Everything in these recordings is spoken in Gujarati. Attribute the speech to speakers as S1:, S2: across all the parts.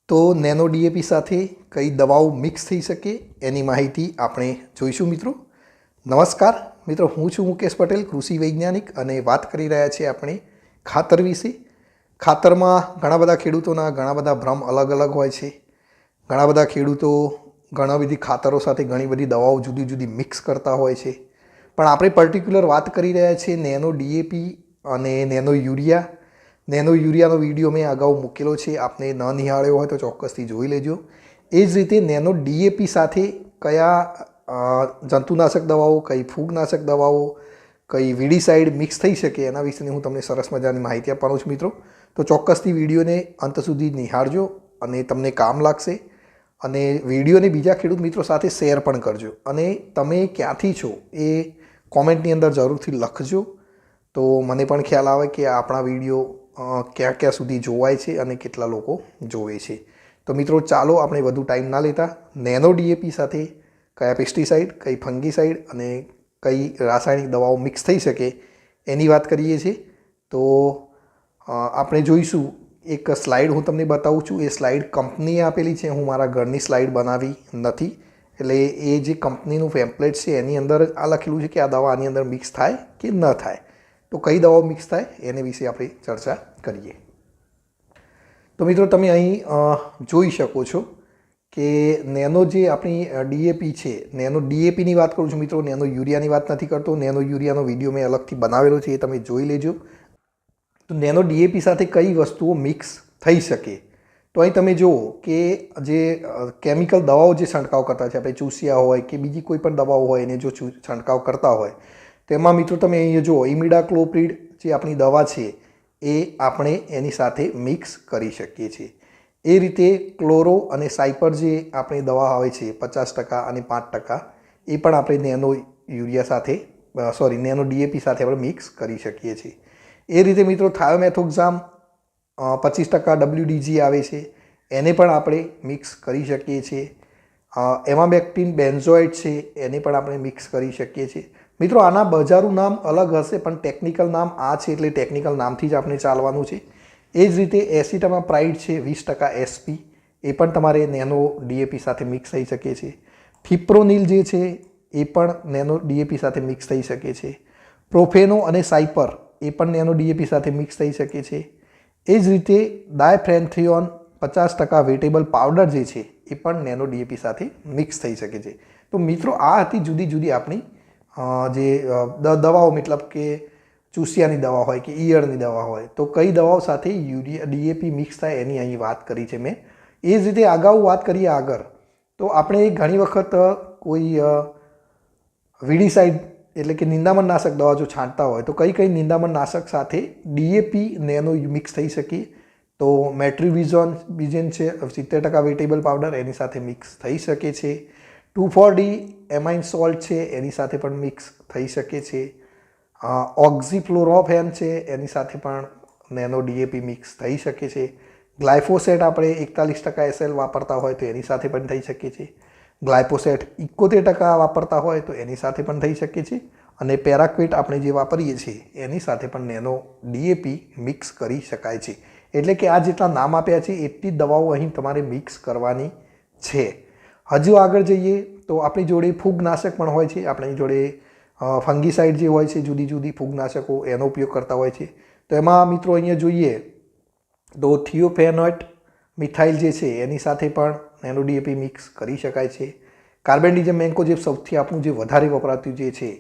S1: તો નેનો ડીએપી સાથે કઈ દવાઓ મિક્સ થઈ શકે એની માહિતી આપણે જોઈશું મિત્રો. નમસ્કાર મિત્રો, હું છું મુકેશ પટેલ, કૃષિ વૈજ્ઞાનિક, અને વાત કરી રહ્યા છીએ આપણે ખાતર વિશે. ખાતરમાં ઘણા બધા ખેડૂતોના ઘણા બધા ભ્રમ અલગ અલગ હોય છે. ઘણા બધા ખેડૂતો ઘણા બધી ખાતરો સાથે ઘણી બધી દવાઓ જુદી જુદી મિક્સ કરતા હોય છે. પણ આપણે પર્ટિક્યુલર વાત કરી રહ્યા છીએ નેનો ડીએપી અને નેનો યુરિયા. નેનો યુરિયાનો વિડીયો મેં અગાઉ મૂકેલો છે, આપને ન નિહાળ્યો હોય તો ચોક્કસથી જોઈ લેજો. એ જ રીતે નેનો ડીએપી સાથે કયા જંતુનાશક દવાઓ, કઈ ફૂગનાશક દવાઓ, કઈ વીડીસાઇડ મિક્સ થઈ શકે એના વિશેની હું તમને સરસ મજાની માહિતી આપવાનો છું મિત્રો. તો ચોક્કસથી વિડીયોને અંત સુધી નિહાળજો અને તમને કામ લાગશે. અને વિડીયોને બીજા ખેડૂત મિત્રો સાથે શેર પણ કરજો. અને તમે ક્યાંથી છો એ કોમેન્ટની અંદર જરૂરથી લખજો, તો મને પણ ખ્યાલ આવે કે આપણા વિડીયો ક્યાં ક્યાં સુધી જોવાય છે અને કેટલા લોકો જોવે છે. તો મિત્રો ચાલો આપણે વધુ ટાઈમ ના લેતા નેનો ડીએપી સાથે કયા પેસ્ટિસાઇડ, કઈ ફંગીસાઇડ અને કઈ રાસાયણિક દવાઓ મિક્સ થઈ શકે એની વાત કરીએ છીએ. તો આપણે જોઈશું, એક સ્લાઇડ હું તમને બતાવું છું. એ સ્લાઇડ કંપનીએ આપેલી છે, હું મારા ઘરની સ્લાઇડ બનાવી નથી. એટલે એ જે કંપનીનું પેમ્પલેટ છે એની અંદર આ લખેલું છે કે આ દવા આની અંદર મિક્સ થાય કે ન થાય. તો કઈ દવાઓ મિક્સ થાય એને વિશે આપણે ચર્ચા કરીએ. તો મિત્રો તમે અહીં જોઈ શકો છો કે નેનો જે આપણી ડીએપી છે, નેનો ડીએપીની વાત કરું છું મિત્રો, નેનો યુરિયાની વાત નથી કરતો. નેનો યુરિયાનો વિડીયો મેં અલગથી બનાવેલો છે, એ તમે જોઈ લેજો. તો નેનો ડીએપી સાથે કઈ વસ્તુઓ મિક્સ થઈ શકે. તો અહીં તમે જુઓ કે જે કેમિકલ દવાઓ જે છંટકાવ કરતા છે, આપણે ચૂસિયા હોય કે બીજી કોઈ પણ દવાઓ હોય એને જો છંટકાવ કરતા હોય તેમાં મિત્રો તમે અહીંયા જુઓ ઇમિડાક્લોપ્રિડ જે આપણી દવા છે એ આપણે એની સાથે મિક્સ કરી શકીએ છીએ. એ રીતે ક્લોરો અને સાઇપર જે આપણી દવા આવે છે 50% અને 5%, એ પણ આપણે નેનો યુરિયા સાથે નેનો ડીએપી સાથે આપણે મિક્સ કરી શકીએ છીએ. એ રીતે મિત્રો થાયોમેથોક્ઝામ 25% WDG આવે છે, એને પણ આપણે મિક્સ કરી શકીએ છીએ. એમામેક્ટિન બેન્ઝોઇડ છે એને પણ આપણે મિક્સ કરી શકીએ છીએ. મિત્રો આના બજારું નામ અલગ હશે પણ ટેકનિકલ નામ આ છે, એટલે ટેકનિકલ નામથી જ આપણે ચાલવાનું છે. એ જ રીતે એસિટામાપ્રાઇડ છે 20% SP, એ પણ તમારે નેનો ડીએપી સાથે મિક્સ થઈ શકે છે. ફિપ્રોનિલ જે છે એ પણ નેનો ડીએપી સાથે મિક્સ થઈ શકે છે. પ્રોફેનો અને સાઇપર એ પણ નેનો ડીએપી સાથે મિક્સ થઈ શકે છે. એ જ રીતે ડાયફ્રેન્થિયોન 50% વેટેબલ પાવડર જે છે એ પણ નેનો ડીએપી સાથે મિક્સ થઈ શકે છે. તો મિત્રો આ હતી જુદી જુદી આપણી જે દવાઓ, મતલબ કે ચૂસિયાની દવા હોય કે ઈયળની દવા હોય, તો કઈ દવાઓ સાથે યુરિયા ડીએપી મિક્સ થાય એની અહીં વાત કરી છે મેં. એ જ રીતે અગાઉ વાત કરીએ આગળ, તો આપણે ઘણી વખત કોઈ વીડીસાઇડ એટલે કે નિંદામણનાશક દવા જો છાંટતા હોય તો કઈ નિંદામણનાશક સાથે ડીએપી નેનો મિક્સ થઈ શકે. તો મેટ્રીબિઝોન છે 70% વેટેબલ પાવડર, એની સાથે મિક્સ થઈ શકે છે. 2,4-D એમાઇન સોલ્ટ છે એની સાથે પણ મિક્સ થઈ શકે છે. ઓક્ઝીફ્લોરોફેન છે એની સાથે પણ નેનો ડીએપી મિક્સ થઈ શકે છે. ગ્લાયફોસેટ આપણે 41% SL વાપરતા હોય તો એની સાથે પણ થઈ શકે છે. ગ્લાયફોસેટ 71% વાપરતા હોય તો એની સાથે પણ થઈ શકે છે. અને પેરાક્વેટ આપણે જે વાપરીએ છીએ એની સાથે પણ નેનો ડીએપી મિક્સ કરી શકાય છે. એટલે કે આ જેટલા નામ આપ્યા છે એટલી જ દવાઓ અહીં તમારે મિક્સ કરવાની છે. હજુ આગળ જઈએ તો આપણી જોડે ફૂગનાશક પણ હોય છે. આપણી જોડે ફંગીસાઇડ જે હોય છે, જુદી જુદી ફૂગનાશકો એનો ઉપયોગ કરતા હોય છે. તો એમાં મિત્રો અહીંયા જોઈએ તો થિયોફેનોઇટ મિથાઇલ જે છે એની સાથે પણ નેનો ડીએપી મિક્સ કરી શકાય છે. કાર્બેન્ડિઝમ મેન્કોજેબ સૌથી આપણું જે વધારે વપરાતું જે છે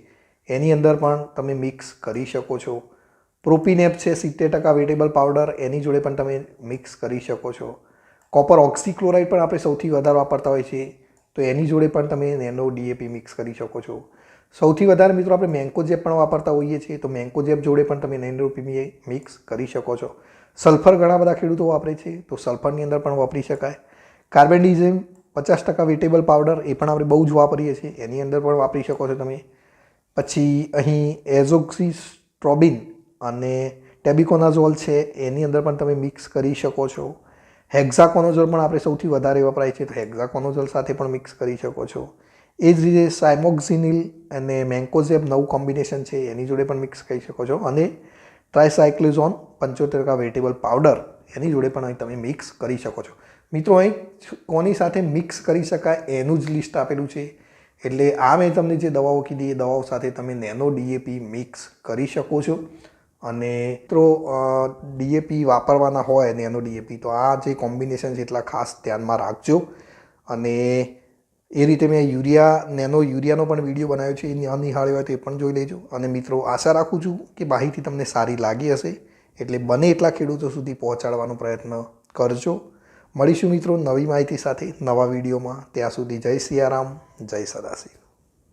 S1: એની અંદર પણ તમે મિક્સ કરી શકો છો. પ્રોપિનેપ છે 70% વેટેબલ પાવડર, એની જોડે પણ તમે મિક્સ કરી શકો છો. કોપર ઓક્સીક્લોરાઇડ પણ આપણે સૌથી વધારે વાપરતા હોય છે, તો એની જોડે પણ તમે નેનો ડીએપી મિક્સ કરી શકો છો. સૌથી વધારે મિત્રો આપણે મેન્કોજેબ પણ વાપરતા હોઈએ છીએ, તો મેન્કોજેબ જોડે પણ તમે નેનો ડીએપી મિક્સ કરી શકો છો. સલ્ફર ઘણા બધા ખેડૂતો વાપરે છે, તો સલ્ફરની અંદર પણ વાપરી શકાય. કાર્બેન્ડિઝમ 50% વેટેબલ પાવડર, એ પણ આપણે બહુ જ વાપરીએ છીએ, એની અંદર પણ વાપરી શકો છો તમે. પછી અહીં એઝોક્સિસ્ટ્રોબિન અને ટેબિકોનાઝોલ છે એની અંદર પણ તમે મિક્સ કરી શકો છો. હેક્ઝાકોનોઝોલ પણ આપણે સૌથી વધારે વપરાય છે, તો હેક્ઝાકોનોઝોલ સાથે પણ મિક્સ કરી શકો છો. એ જ રીતે સાયમોક્સિનિલ અને મેન્કોઝેબ નવું કોમ્બિનેશન છે એની જોડે પણ મિક્સ કરી શકો છો. અને ટ્રાયસાયક્લોઝોન 75% વેટેબલ પાવડર એની જોડે પણ અહીં તમે મિક્સ કરી શકો છો. મિત્રો અહીં કોની સાથે મિક્સ કરી શકાય એનું જ લિસ્ટ આપેલું છે. એટલે આ મેં તમને જે દવાઓ કીધી એ દવાઓ સાથે તમે નેનો ડીએપી મિક્સ કરી શકો છો. અને મિત્રો ડીએપી વાપરવાના હોય નેનો ડીએપી તો આ જે કોમ્બિનેશન છે એટલા ખાસ ધ્યાનમાં રાખજો. અને એ રીતે મેં નેનો યુરિયાનો પણ વિડીયો બનાવ્યો છે, એ ન નિહાળ્યો હોય તો એ પણ જોઈ લેજો. અને મિત્રો આશા રાખું છું કે માહિતી તમને સારી લાગી હશે, એટલે બને એટલા ખેડૂતો સુધી પહોંચાડવાનો પ્રયત્ન કરજો. મળીશું મિત્રો નવી માહિતી સાથે નવા વિડીયોમાં. ત્યાં સુધી જય સિયારામ, જય સદાશિવ.